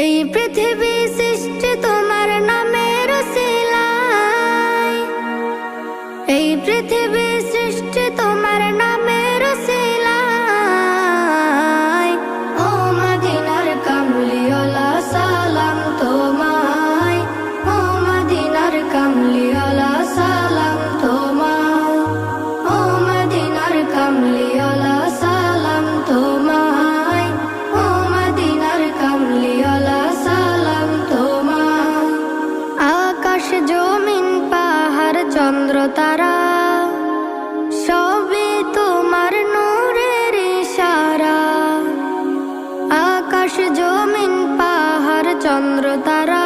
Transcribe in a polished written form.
এই পৃথিবী সৃষ্টি তোমার নামের উসিলায়, এই পৃথিবী সৃষ্টি তোমার নামের উসিলায়। ও মদিনার কামলিওয়ালা সালাম তোমায়, ও মদিনার কামলিওয়ালা সালাম তোমায়, ও মদিনার কামলিওয়ালা সালাম তোমায়, ও মদিনার কামলিওয়ালা সালাম তোমায়। আকাশ জমিন পাহাড় চন্দ্র তারা সবই তোমার নূরের ইশারা। আকাশ জমিন পাহাড় চন্দ্র তারা